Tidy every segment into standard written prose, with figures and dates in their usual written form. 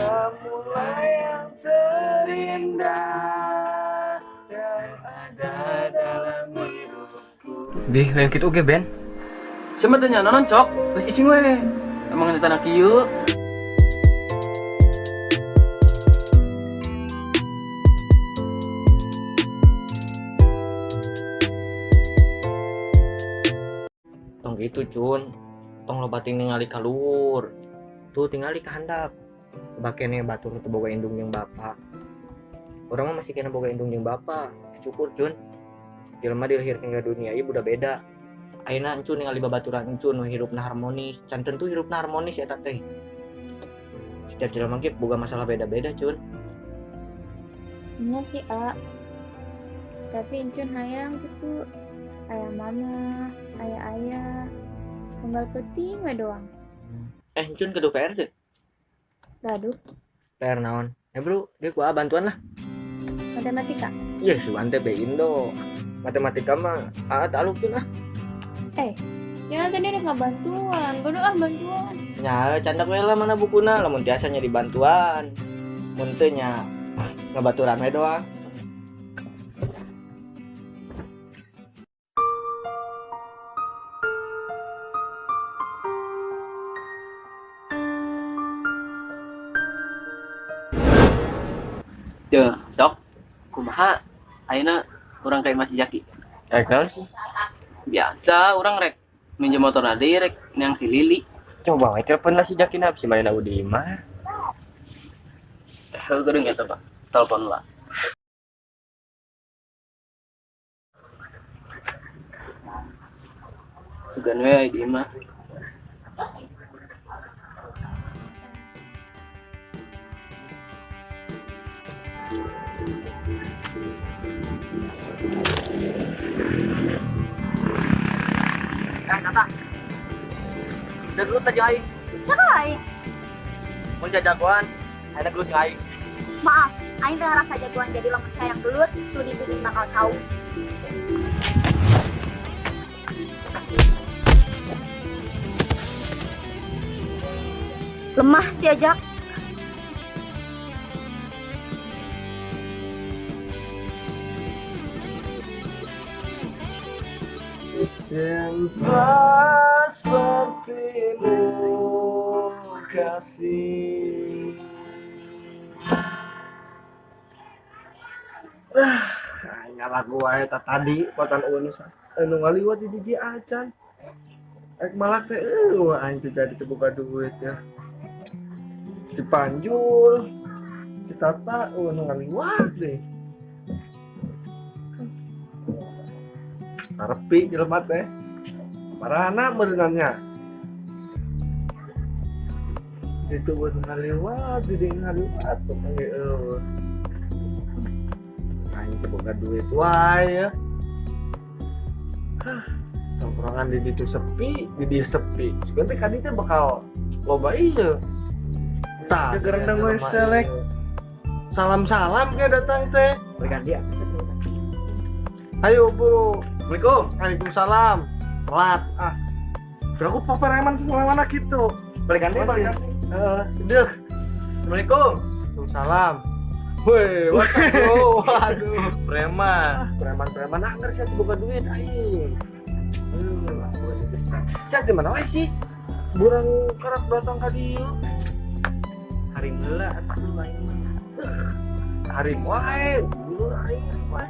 Kamulah yang terindah yang ada dalam hidupku. Di lain kitu oge Ben. Siapa tanya nonon cok? Terus icing we. Emang ada tanah kieu. Tong gitu Cun. Tong lobating ningali kaluhur. Tuh tingali ka handap. Bakene batur teu boga indung jeung bapa. Urang mah masih kena boga indung jeung bapa. Syukur Cun. Jelema dilahirkeun ka dunia ieu buda beda. Ayeuna encun ningali babaturan encun nu hirupna harmonis. Can tentu hirupna harmonis eta teh. Setiap jelema ge boga masalah beda-beda Cun. Iya sih A, tapi Encun hayang gitu ayah mama, ayah tinggal penting we doang. Encun kudu PR teh. Gaduh, PR naon? Bro, dia gua bantuan lah. matematika. Iya, suante be Indo. Matematika mah alupin lah. Ya tadi ada nggak bantuan, gaduh bantuan. Nya candak we lah mana bukuna, lamun biasanya di bantuan. Mun teu nya ngabaturan we doang. Teu, sok. Kumaha? Ayeuna urang kayak masih jaki. Kenal sih. Biasa urang rek minjem motor deui rek neang si Lili. Coba we telepon lah si Jakina si main Audi mah. Heuh geudeung eta Pak. Telepon lah. Sugan we di mah. Tata. Jagelut aja aing. Sekali, Mun jajagoan, ada gelut jeung aing. maaf, aing teh ngerasa jagoan jadi lamun sayang gelut tuh dibikin bakal cau. Lemah si Ajak. Cinta sepertimu kasih. Lagu wae tadi potan unus anu ngaliwat di jiji acan. Ek malak teh aing teh jadi teu boga duit ya. Si Panjul, si Tata anu ngaliwat deh. Sarepi jelema teh. Marana meureunannya. Itu buat ngaliwat, jadi ngaliwat tuh panggil aing teh boga duit wae ya. Tongkrongan di ditu sepi, di dieu sepi. Juga teh kadi teh bakal loba ieu. Tah, gerendeng we selek. Salam-salam ke datang teh. Berikan dia. Ayo, Bu. Assalamualaikum. Waalaikumsalam. Telat. Berapa papareman sesuai anak gitu. Berikan dia, berikan. Deh. Assalamualaikum. Waalaikumsalam. Woi, what's up bro? Waduh, preman anggar saya tuh buka duit aing. Saya di mana wae sih? Burang karak datang ka dieu. Harim heula atuh aing mah. Harim wae, dulu aing wae.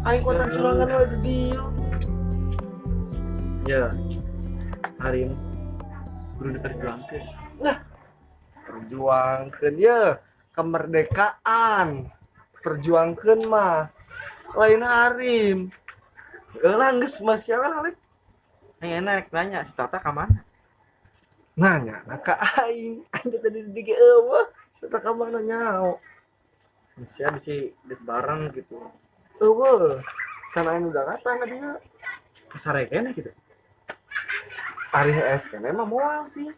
Aing kota curangan wae di dieu. Ya. Harim kudu diperjuangkeun. Nah, perjuangkeun ya. Kemerdekaan perjuangkan mah lain harim eulah geus mas siapa Alik enak nanya si Tata ka mana nanya ka aing tadi di ge eueuh Tata ka mana nyao sia bisi geus bareng gitu eueuh kan aing udah kata dia kasare kene gitu ari es kene mah moal sih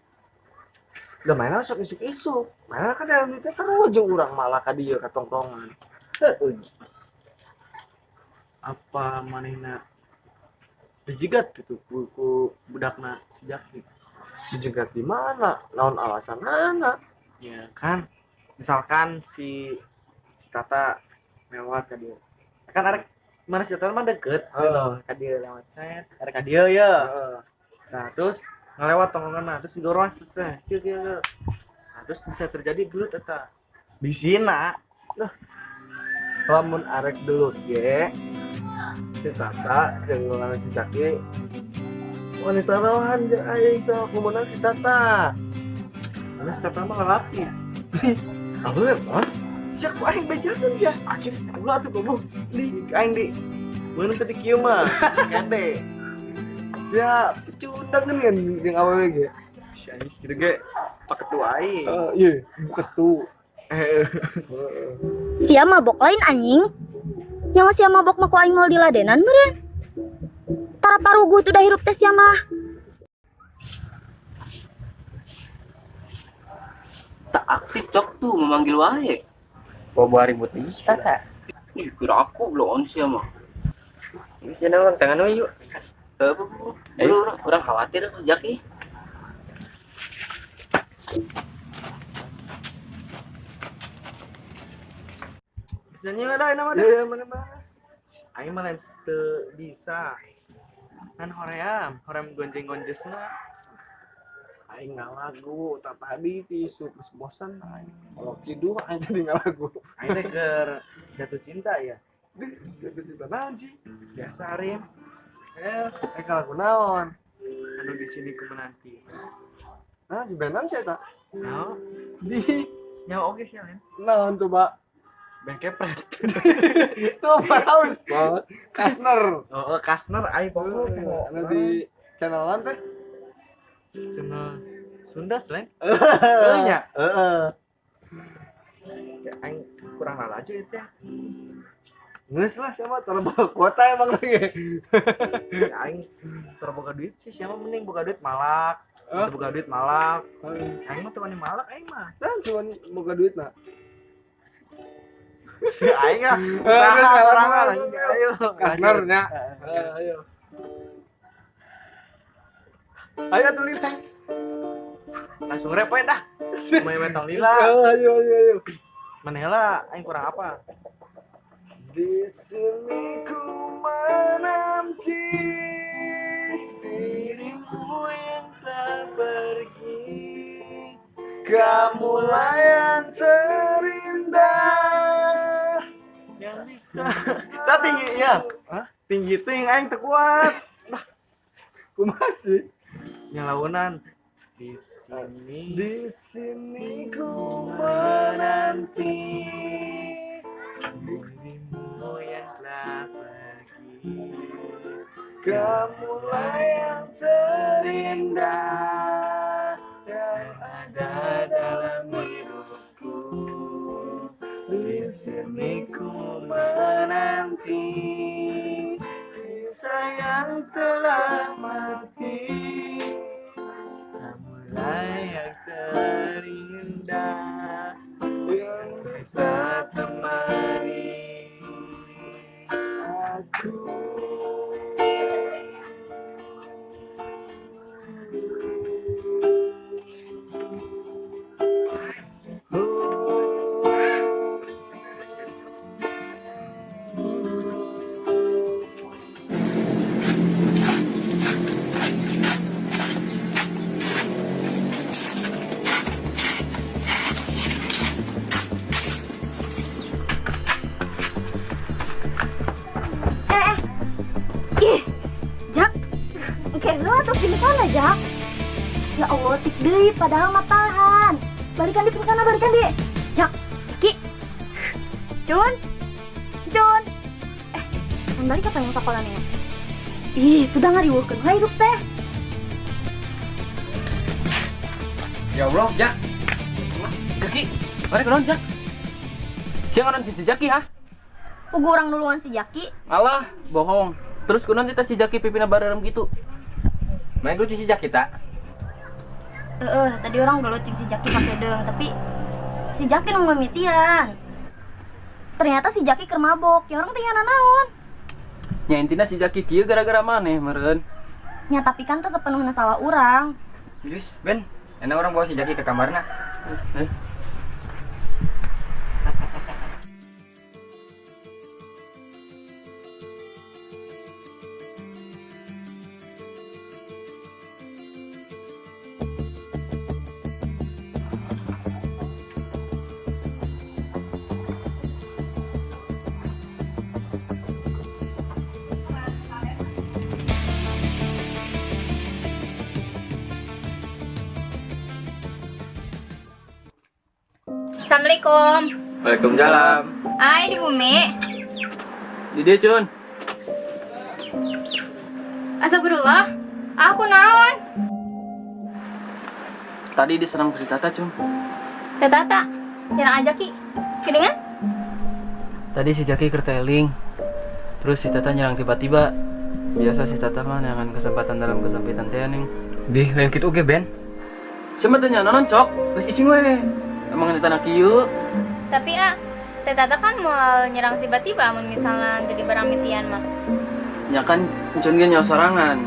udah mainan sok isuk mainan kan dalam duitnya sarua jeung urang malah ka dieu ka tongkrongan heuh apa manehna dijegat gitu ku budakna si Jaki dijegat di mana naon alasan anak Ya kan, misalkan si Tata lewat ke dia kan arek mana si Tata mah deket ke dia lewat set arek ke dia ya nah terus ngelewat tongkongan terus didorong setnya kieu nah terus bisa terjadi gelut eta bisina lah lamun arek gelut ge si Tata jeung ngalaman si Jaki wanita lawan aing sok kumaha si Tata karena si Tata mah ngalaki aku apa siap ku aing bejakeun sia anjing ulah atuh goblok di aing di mun tadi kieu mah kade siap cundangan kan jeung awewe ge si anjing kitu ge pak ketua aing iya bukan tuh Sia mabok lain anjing. Yang sia mabok mah ku aing mau diladenan meureun. Tara paruguh tuh dah hirup teh sia mah. Tak aktif cok tuh memanggil wae. Bawa ribut di Tata. Ih, kira aku belum sih mah. Ini sih nang tangan we yuk. Orang khawatir tuh Jaki. nyanyi ada nama ada ya mana aing mah teu bisa kan hoream gonjeng-gonjesna aing ngalagu tak tadi tisu terus bosan aing kalau ciduh aing jadi ngalagu aing teh keur jatuh cinta ya jatuh cinta naon sih biasa Arim kalau lagu naon anu di sini ku menanti nah di benang sih tak naon di nyawa oke sih Alim naon coba Ben kepret. Tuh haus. Kasner. Oh, Kasner aing pokoknya anu di channelan teh. Channel Sunda Slang. Heeh nya. Heeh. Ya aing kurang lala aja itu ya. Geus lah siapa terboga kuota emang lagi. Aing terboga duit sih siapa mending boga duit malak. Boga duit malak. Aing mah teu wani malak aing mah. Dan cuman boga duit na. Aing ah sorangan ayo kasnernya ayo tuh lila langsung repoin dah main metong lila ayo manela aing kurang apa di sini ku menanti dirimu yang tak pergi kamulah yang terindah yang bisa saya tinggi ya tinggi ting aing teu kuat nah kumaha sih yang lawanan di sini ku menanti dirimu yang telah pergi kamulah yang terindah yang ada dalam hidupku di sini ku menanti sayang telah mati kamulah yang terindah yang bisa temani aku Jak. Ya Allah, tik deui padahal mah tahan. Balikan di sana, balikan di. Jak, Ki. Cun. Yang balik apa yang sakolanya? Ih, itu udah ngariweukeun we hirup teh. Ya Allah, Jak. Jaki, mari kenon Jak. Siang orang si Jaki ha? Pugu orang duluan si Jaki. Alah, bohong. Terus kunon kita si Jaki pipina bareng gitu. Main dulu si Jaki tak? Tadi orang dulu cing si Jaki pakai deung, tapi si Jaki nang mamitian. Ternyata si Jaki keur mabok, ya orang teh nya naon. Nya intina si Jaki kieu gara-gara maneh meureun. Nya tapi kan teh sepenuhna salah urang. Yus, Ben, enak orang bawa si Jaki ke kamarna. Assalamualaikum. Waalaikumsalam. Hai di bumi. Di dia Cun. Astagfirullah. Aku naon? Tadi diserang si Tata Cun. Teh Tata. Jangan ajak ki. Kedengan? Tadi si Jaki kerteling. Terus si Tata nyerang tiba-tiba. Biasa si Tata mah dengan kesempatan dalam kesempitan teh ning. Di lain kitu oge Ben. Siapa tanya nonon cok? Geus icing we. Emang di tanah kieu. Tapi Teh Tata kan mau nyerang tiba-tiba mun misalnya jadi barang mitian mah. Ya kan Cun ge nyawa sorangan.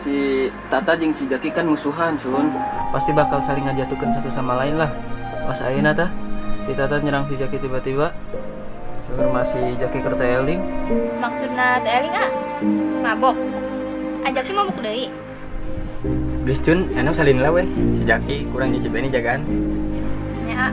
Si Tata jeung si Jaki kan musuhan Cun. Pasti bakal saling ngajatuhkeun satu sama lain lah. Pas ayeuna tah si Tata nyerang si Jaki tiba-tiba. Seger masih Jaki kerteling. Maksudna teh eling mabok. Ajak ki mabok deui. Geus Cun, enak salin lah we. Si Jaki kurang si Beni jagaan. Ya.